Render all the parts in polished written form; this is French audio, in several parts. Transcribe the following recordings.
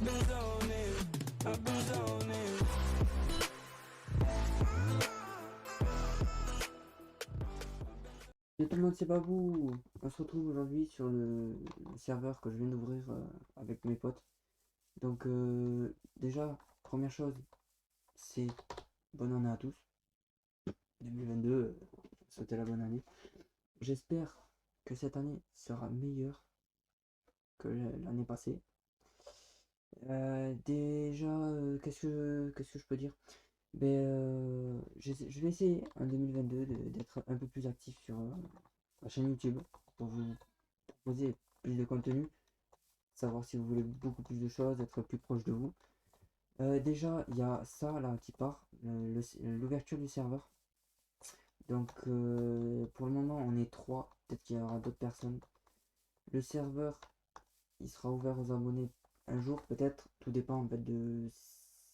Salut tout le monde, c'est Babou. On se retrouve aujourd'hui sur le serveur que je viens d'ouvrir avec mes potes. Donc déjà, première chose, c'est bonne année à tous. 2022, souhaitez la bonne année. J'espère que cette année sera meilleure que l'année passée. Déjà, qu'est-ce que je peux dire? Je vais essayer en 2022 d'être un peu plus actif sur la chaîne YouTube pour vous proposer plus de contenu, savoir si vous voulez beaucoup plus de choses, être plus proche de vous. Déjà, il y a ça là qui part, l'ouverture du serveur. Donc, pour le moment, on est 3, peut-être qu'il y aura d'autres personnes. Le serveur, il sera ouvert aux abonnés un jour, peut-être. Tout dépend en fait de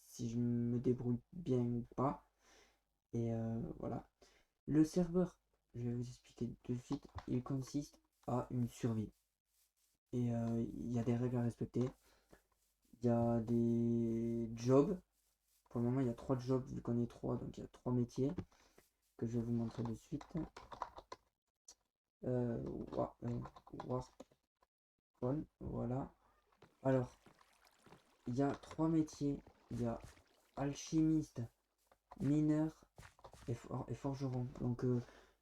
si je me débrouille bien ou pas. Et voilà. Le serveur, je vais vous expliquer tout de suite, il consiste à une survie. Et il y a des règles à respecter. Il y a des jobs. Pour le moment, il y a 3 jobs, vu qu'on est 3, donc il y a 3 métiers que je vais vous montrer de suite. Euh, Warphone, voilà. Alors, il y a 3 métiers. Il y a alchimiste, mineur et forgeron. Donc,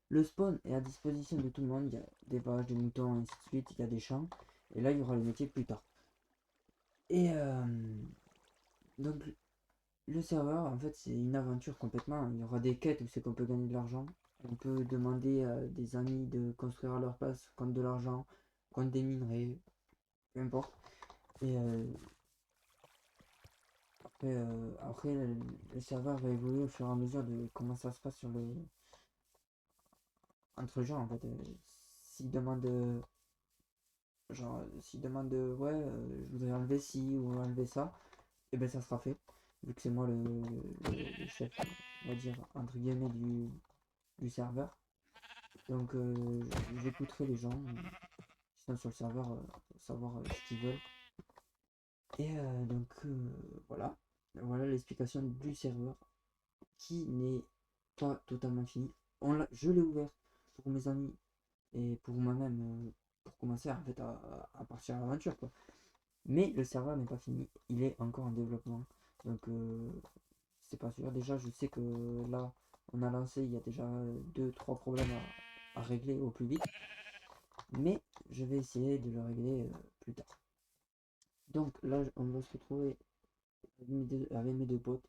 le spawn est à disposition de tout le monde. Il y a des vaches, des moutons, et ainsi de suite. Il y a des champs. Et là, il y aura les métiers plus tard. Et donc, le serveur, en fait, c'est une aventure complètement. Il y aura des quêtes où c'est qu'on peut gagner de l'argent. On peut demander à des amis de construire à leur place contre de l'argent, contre des minerais, peu importe. Et après le serveur va évoluer au fur et à mesure de comment ça se passe sur le entre gens en fait. S'ils demandent s'ils demandent ouais, je voudrais enlever ci ou enlever ça, et ben ça sera fait. Vu que c'est moi le chef, on va dire entre guillemets du serveur. Donc j'écouterai les gens qui sont sur le serveur, savoir ce qu'ils veulent. Et donc voilà. Voilà l'explication du serveur qui n'est pas totalement fini. Je l'ai ouvert pour mes amis et pour moi-même pour commencer en fait à partir à l'aventure quoi. Mais le serveur n'est pas fini, il est encore en développement. Donc c'est pas sûr. Déjà je sais que là on a lancé, il y a déjà deux trois problèmes à régler au plus vite. Mais je vais essayer de le régler plus tard. Donc là on va se retrouver avec mes deux potes.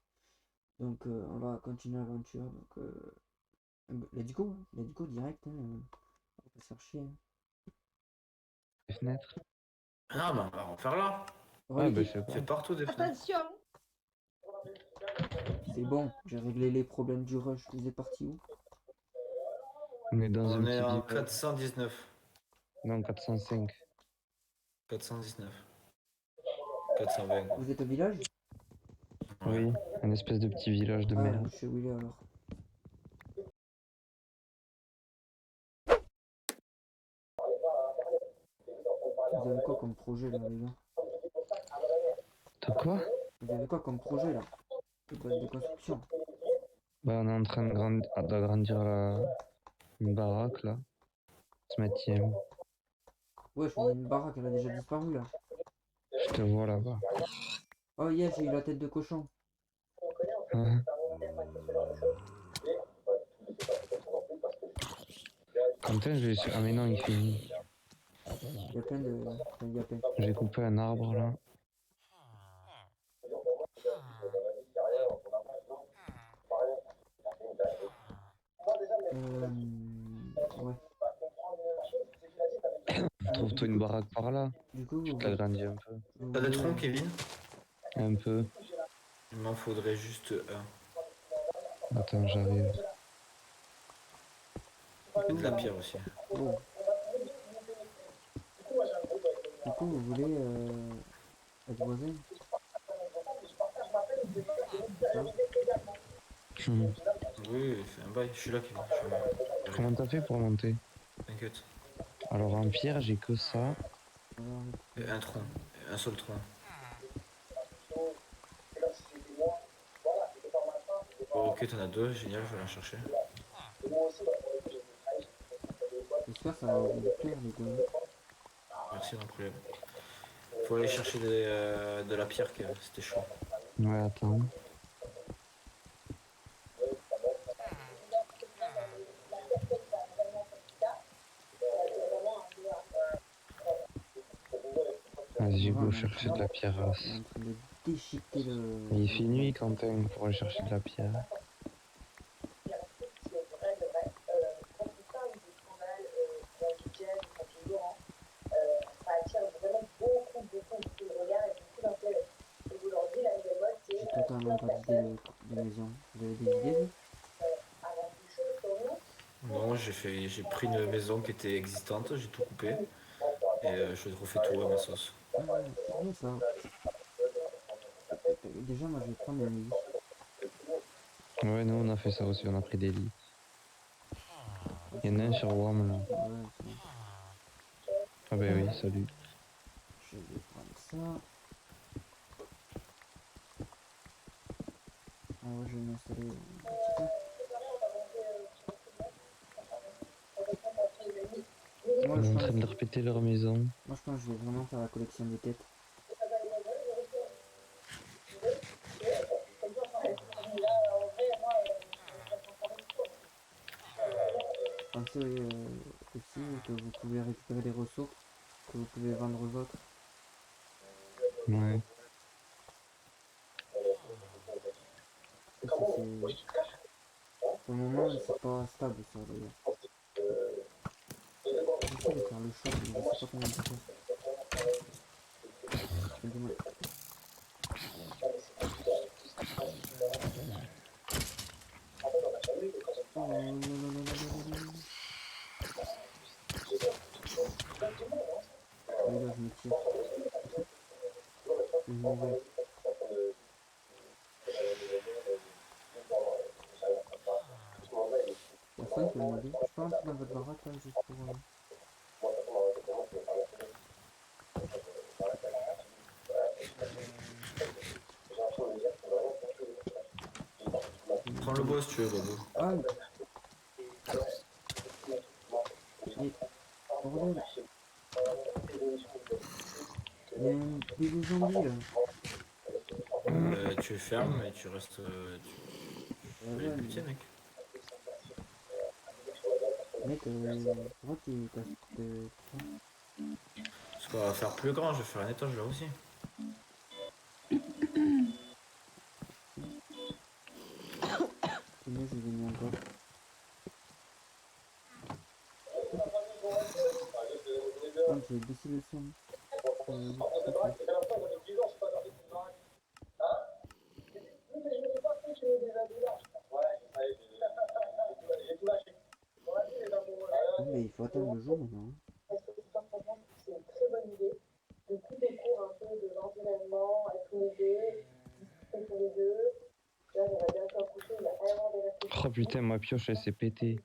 Donc on va continuer l'aventure. Donc let's go direct. Hein, on va pas se faire chier. Hein. Les fenêtres? Ah bah on va en faire là. Oh Ouais, bah, je l'équipe, sais pas. Fais partout des fenêtres. Attention, c'est bon, j'ai réglé les problèmes du rush. Vous êtes parti où? On est dans un On est petit en village. 419. Non, 405. 419. 420. Vous êtes au village? Ouais. Oui, un espèce de petit village de Ah, merde. je sais où il est alors. Vous avez quoi comme projet là les gars? De quoi? Vous avez quoi comme projet là? De construction? Bah, on est en train d'agrandir une baraque là. Ce matin. Ouais, je suis une baraque, elle a déjà disparu là. Je te vois là-bas. Oh yeah, j'ai eu la tête de cochon. Hein. Quentin, je vais sur... Ah mais non, il finit. Il y a plein de. Enfin, il y a plein. J'ai coupé un arbre là. Ouais. Trouve-toi une baraque par là. Du coup, Je t'agrandis un peu. T'as des troncs, Kevin? Un peu. Il m'en faudrait juste un. Attends, j'arrive. Et de la pierre aussi. oh. Du coup, vous voulez être voisin? Ça? Oui, fais un bail. Je suis là, Kevin. Comment t'as fait pour monter? T'inquiète. Alors en pierre, j'ai que ça. Alors, Et un tronc. Un seul tronc. Ok, t'en as deux, génial, je vais la chercher. J'espère que ça va vous plaire les gars. Merci, non problème. Faut aller chercher de la pierre, Kev, c'était chaud. Ouais, attends. Vas-y, On go est en chercher train de la pierre. on est en train de déchiqueter Mais il le fait nuit, Quentin, pour aller chercher de la pierre. J'ai totalement pas d'idée de maison. Vous avez des idées vous? Non, j'ai pris une maison qui était existante, j'ai tout coupé. Et je refais tout à ma sauce. Ah, c'est bien ça. Déjà moi je vais prendre un lit. Ouais, nous on a fait ça aussi, on a pris des lits. Il y en a un sur WAM là. Ouais, ça. Ah bah oui, salut. Je vais prendre ça. Ah ouais, je vais m'installer un petit peu. Moi Ils je sont en pense, train de répéter leur maison. moi je pense que je vais vraiment faire la collection des têtes. Pensez aussi que vous pouvez récupérer des ressources que vous pouvez vendre aux autres. Ouais. Ça, pour le moment c'est pas stable ça d'ailleurs. J'essaie de faire le shop mais je sais pas comment ça fait. Excusez-moi. Oh là là là là là là là là. Les gars, je me tire. Je m'y vais. Personne peut m'aider. Je peux rentrer dans votre baraque là juste pour. Prends le bois si tu veux, Bobo. Ah mais bordel. Il y a un bébé zombie là. Tu fermes et tu restes. Tu peux les Ouais, buter, mec. mec, pourquoi tu t'as putain, Parce qu'on va faire plus grand, je vais faire un étage là aussi. punaise, il est mis encore. Non, j'ai baissé le son. Beaucoup trop fort. Bon, mais il faut attendre le jour maintenant. Oh putain, ma pioche elle s'est pétée.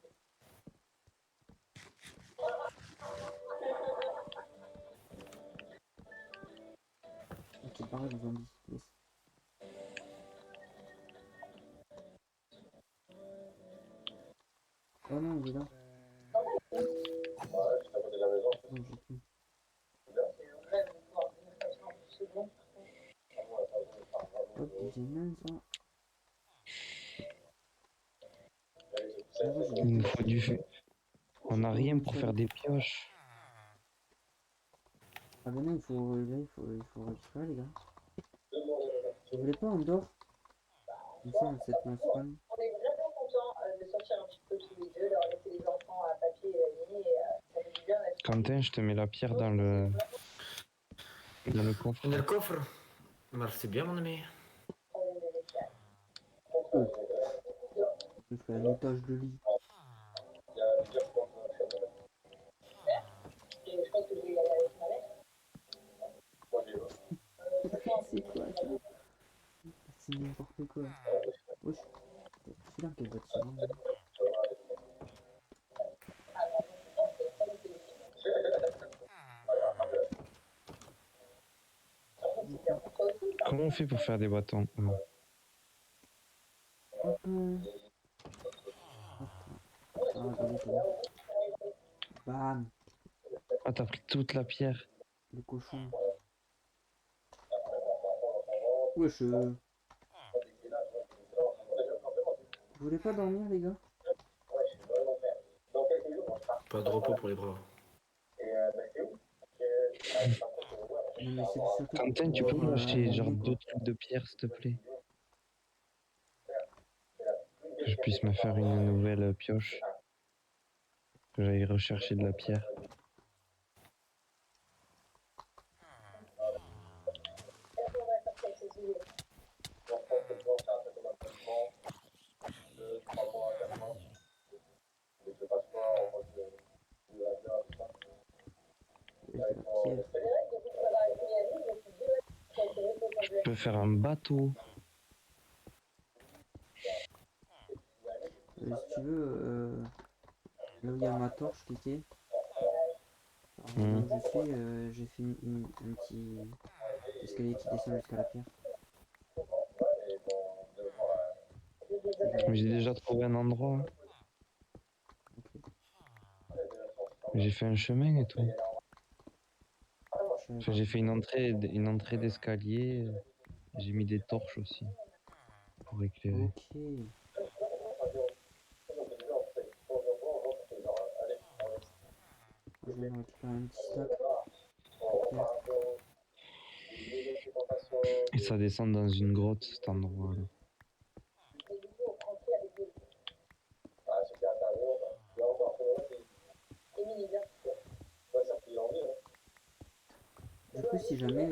Ok, pareil, le zombie. Yes. Oh non, il est là. Non, j'ai plus. Hop, j'ai nain ça. En vrai, j'ai Il nous des faut du feu. On a rien pour faire des pioches. Ah ben non, là, il faut récupérer les gars. Vous voulez pas en dehors? Comme ça, on set un spawn. Quentin, je te mets la pierre dans le coffre. Dans le coffre. Merci bien, mon ami. Oh, je fais un étage de lit. C'est quoi ça? C'est n'importe quoi. Wesh, c'est dans quel bâtiment là? Comment on fait pour faire des bâtons? Hop, c'est bon. Bam, Ah, t'as pris toute la pierre. le cochon. Wesh, vous voulez pas dormir, les gars? Pas de repos pour les braves. Non, mais c'est surtout Quentin, tu peux pour m'acheter genre gagner, 2 quoi. trucs de pierre, s'il te plaît? Que je puisse me faire une nouvelle pioche. Que j'aille rechercher de la pierre. Avec de la pierre. Je peux faire un bateau. Si tu veux, là où il y a ma torche qui était, alors, là où je suis, j'ai fait un petit escalier qui descend jusqu'à la pierre. J'ai déjà trouvé un endroit. Ok. J'ai fait un chemin et tout. Je savais Enfin, pas. j'ai fait une entrée d'escalier. J'ai mis des torches aussi pour éclairer. Ok. Je vais me récupérer un petit stack de pierre. Et ça descend dans une grotte cet endroit-là. Du coup, si jamais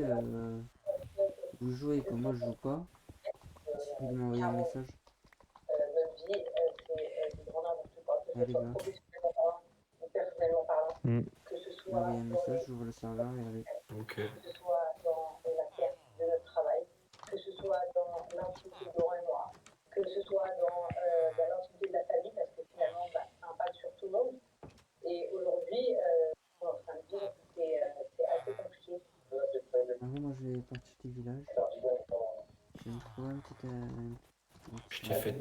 vous jouez et que moi je joue pas, il suffit de m'envoyer un message. Ah les gars, Mm. vous m'envoyez un message, j'ouvre le serveur et allez. Ok. Après, moi je vais partir du village. Je vais me trouver un petit. Je t'ai fait.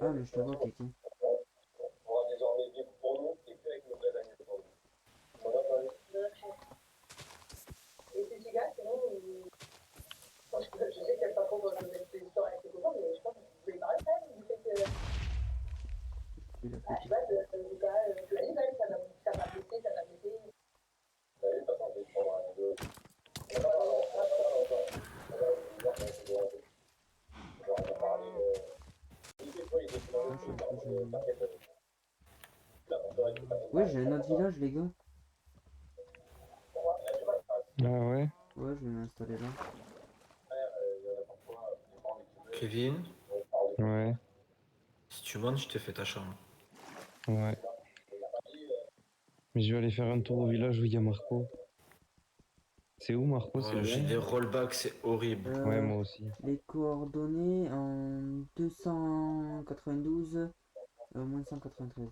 Ah, mais je te vois, Kiki. Il a pété. Ah, je suis un peu gêné. Ouais, j'ai un autre village, les gars. Ah ouais? Ouais, je vais m'installer là. Kevin, Ouais, si tu montes, je te fais ta chambre. ouais. Mais je vais aller faire un tour au village où il y a Marco. C'est où Marco? C'est J'ai loin? des rollbacks, c'est horrible. Ouais, moi aussi. Les coordonnées en 292, moins 193.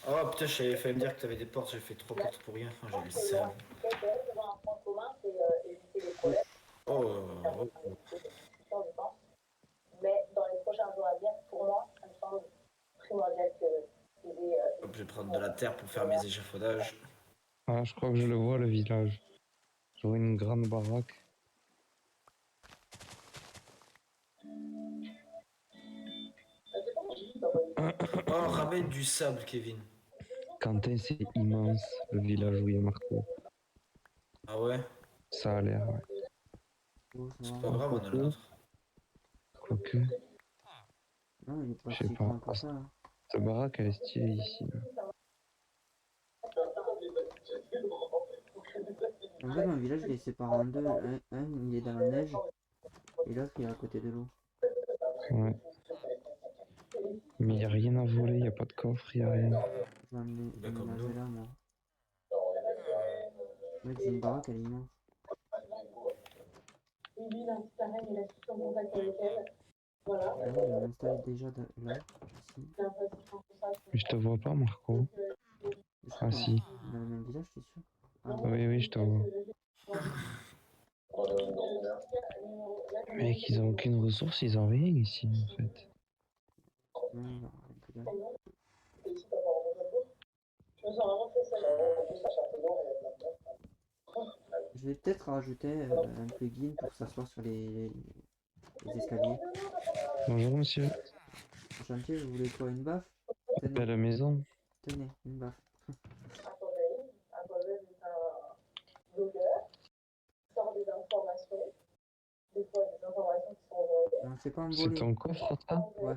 Oh putain, j'avais failli me dire que t'avais des portes, j'ai fait 3 portes pour rien. Enfin, j'ai le seum. Wesh. Oh, oh. Hop, je vais prendre de la terre pour faire mes échafaudages. Ah, je crois que je le vois, le village. Je vois une grande baraque. Oh, ramène du sable, Kevin. Quentin, c'est immense, le village où il y a Marco. Ah ouais? Ça a l'air, ouais. Oh, ça C'est va. pas grave, on a le Quoique, nôtre. quoique, Non, il est pas je sais si pas. grand que ça. Hein. Cette baraque, elle est stylée ici. Là. En fait, mon village il est séparé en deux. Un, il est dans la neige et l'autre il est à côté de l'eau. Ouais. Mais il n'y a rien à voler, il n'y a pas de coffre, il n'y a rien. Je vais Bah, comme déménager nous. là, moi. Mec, j'ai une baraque, elle est immense. Ah oui, je vais m'installer déjà là, ici. Mais je te vois pas, Marco. Je crois Ah qu'on si. est dans le même village, t'es sûr? Ah, Oui, oui, je te vois. Mec, ils ont aucune ressource, ils ont rien ici en fait. Non, non, rien que dalle. Je vais peut-être rajouter un plugin pour s'asseoir sur les escaliers. Bonjour monsieur, Enchanté, vous voulez quoi, une baffe? à Tenez, la maison. tenez, une baffe. Non, c'est pas un C'est volet. ton coffre ça? Ouais.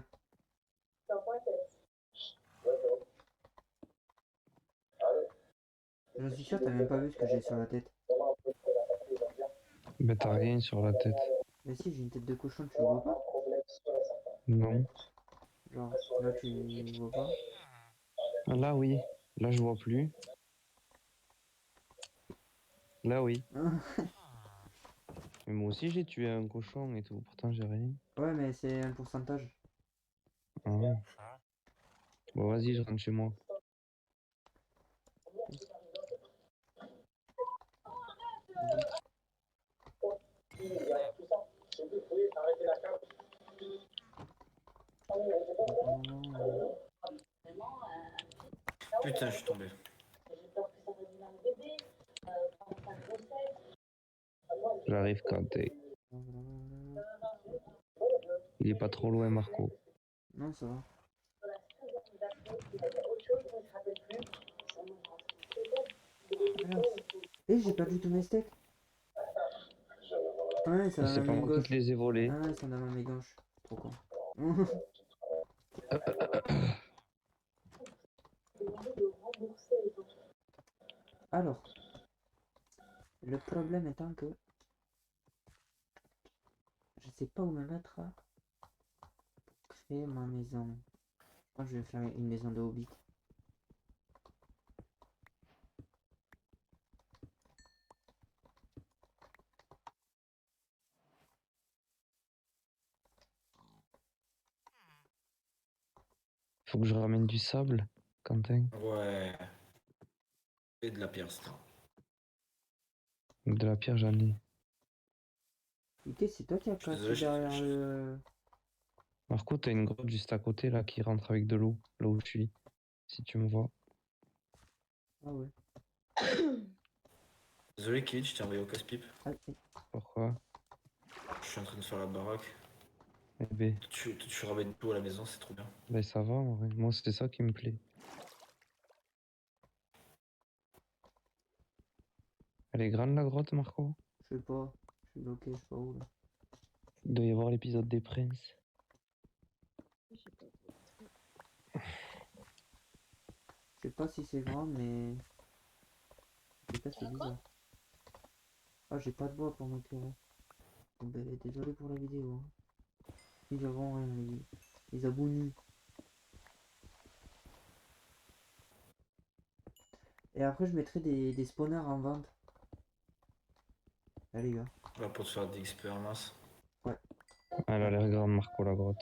Je suis sûr, t'as même pas vu ce que j'ai sur la tête. Bah t'as rien sur la tête. Mais si, j'ai une tête de cochon, tu le vois pas? Non. Genre, là, tu vois pas? Ah, là oui, là je vois plus. Là oui. Mais moi aussi j'ai tué un cochon et tout, pourtant j'ai rien. Ouais, mais c'est un pourcentage. Ah ouais. Bon vas-y, je rentre chez moi. Putain, je suis tombé. J'arrive quand t'es. Il est pas trop loin Marco. Non, ça va. Alors. Eh, j'ai perdu tous mes steaks. Ah ouais, ça Et va c'est ma pas main moi qui gauche. te les ai volés. Ah ouais, ça va ma main gauche. Trop con. Alors, le problème étant que je sais pas où me mettre pour créer ma maison. Je pense que je vais faire une maison de hobbit. Faut que je ramène du sable, Quentin. Ouais. Et de la pierre, c'est ça. De la pierre j'en ai. Ok, c'est toi qui as Je suis désolé, cassé derrière le... Marco, t'as une grotte juste à côté là qui rentre avec de l'eau, là où je suis. Si tu me vois. Ah ouais. Désolé, Kid, je t'ai envoyé au casse-pipe. Ah, eh. Pourquoi? Je suis en train de faire la baraque. Eh ben, Tu ramènes tout à la maison, c'est trop bien. ben ça va en vrai. Moi c'était ça qui me plaît. Elle est grande la grotte, Marco? Je sais pas. Je suis bloqué, je sais pas où là. Il doit y avoir l'épisode des princes. Je sais pas si c'est grand, mais... En tout cas, c'est bizarre. Ah, j'ai pas de bois pour m'éclairer. Bon, ben, désolé pour la vidéo. Ils avons rien, les abonnés. Et après, je mettrai des spawners en vente. Là, les gars. Là, pour te faire des expériences. Elle a l'air grande, Marco, la grotte.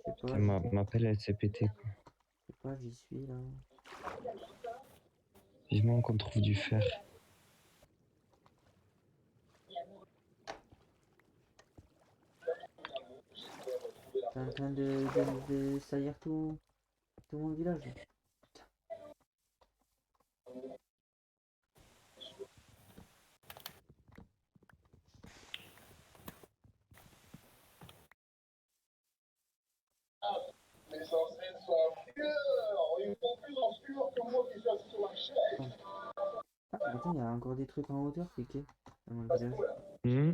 Je sais pas, Putain, ma pelle, elle s'est pétée, quoi. je sais pas, j'y suis là. Vivement qu'on trouve du fer. T'es en train de salir tout mon village. Là. Les ancêtres sont en sueur. Ils font plus en sueur que moi qui suis assis sur la chaise. Ah, attends, il y a encore des trucs en hauteur, cliquez. Dans mon village. Hmm.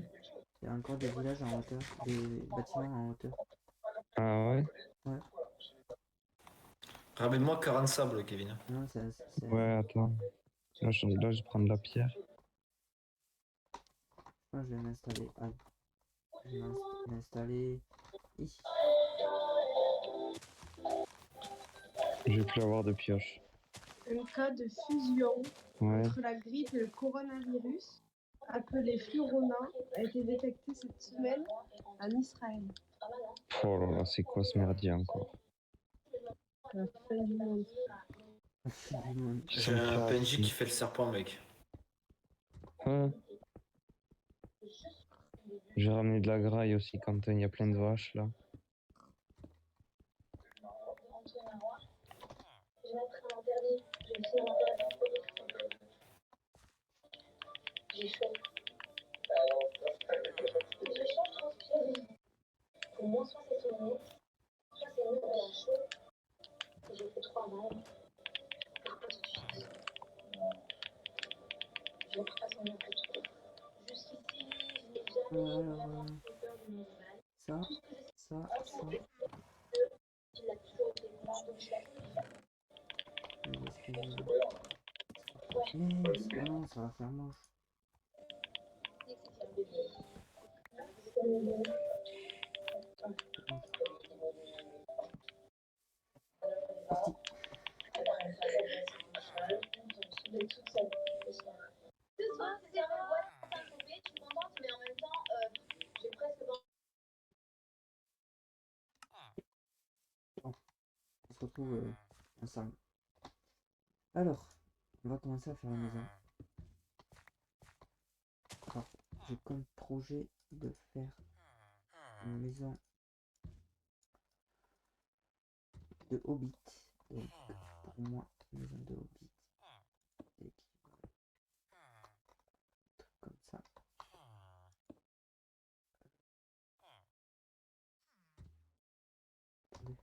Il y a encore des villages en hauteur. Des bâtiments en hauteur. Ah ouais? Ouais. Ramène-moi 40 sables, Kevin. Non, c'est... Ouais, attends. Là, je vais prendre la pierre. Moi, je vais m'installer. Ah, je vais m'installer ici. Je vais plus avoir de pioche. Un cas de fusion Ouais. entre la grippe et le coronavirus, appelé Flurona, a été détecté cette semaine en Israël. Oh là là, c'est quoi ce merdier encore? La fin du monde. J'ai un PNJ qui fait le serpent, mec. Hein? J'ai ramené de la graille aussi, Quentin. Il y a plein de vaches là. Alors, ça, ça. Mais non, ça va faire moche. Parti. Bon, on se retrouve ensemble. Alors, on va commencer à faire la maison. Alors, j'ai comme projet de faire une maison de Hobbit. Donc, pour moi, une maison de Hobbit. Comme ça. Attendez.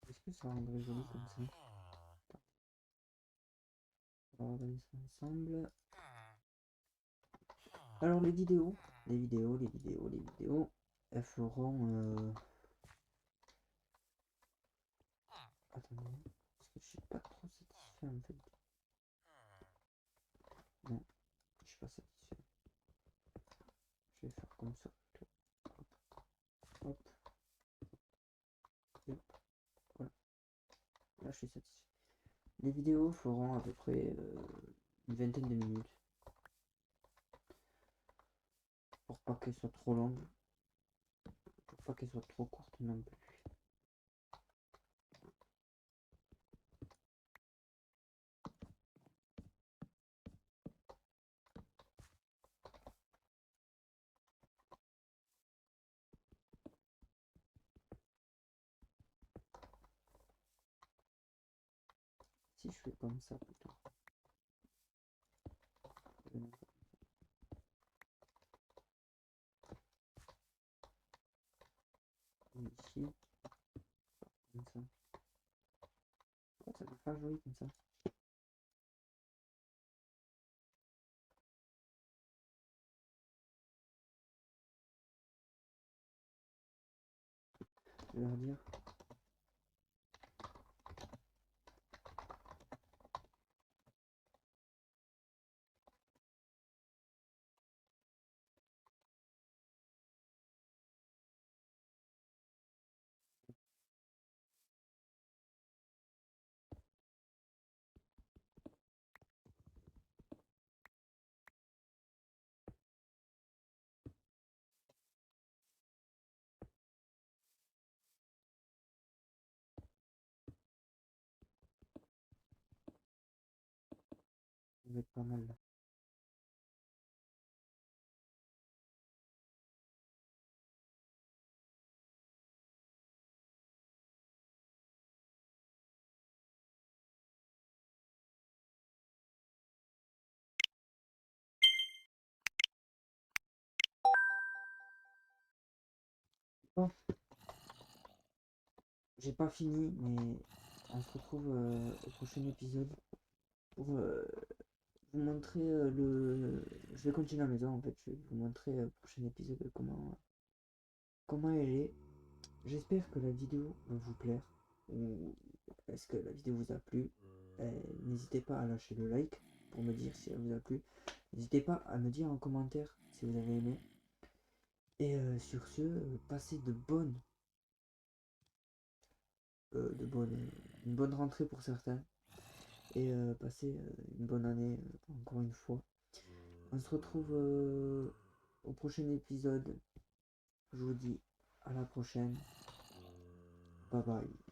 Est-ce que ça rendrait joli comme ça? On va regarder ça ensemble. Alors les vidéos, elles feront... Attendez, parce que je suis pas trop satisfait en fait. Non, je suis pas satisfait. Je vais faire comme ça. Hop. Et hop. Voilà. Là je suis satisfait. Les vidéos feront à peu près une vingtaine de minutes. Pour pas qu'elles soient trop longues. Pour pas qu'elles soient trop courtes non plus. Si je fais comme ça plutôt. Ici. Comme ça. Oh, ça va faire joli comme ça. Je vais leur dire. Ça va être pas mal là. Bon, j'ai pas fini, mais on se retrouve au prochain épisode pour vous montrer le. Je vais continuer à la maison en fait. Je vais vous montrer au prochain épisode comment elle est. J'espère que la vidéo va vous plaire. Ou est-ce que la vidéo vous a plu? N'hésitez pas à lâcher le like pour me dire si elle vous a plu. N'hésitez pas à me dire en commentaire si vous avez aimé. Et sur ce, passez une bonne rentrée pour certains. Et passez une bonne année encore une fois. On se retrouve au prochain épisode. Je vous dis à la prochaine. Bye bye.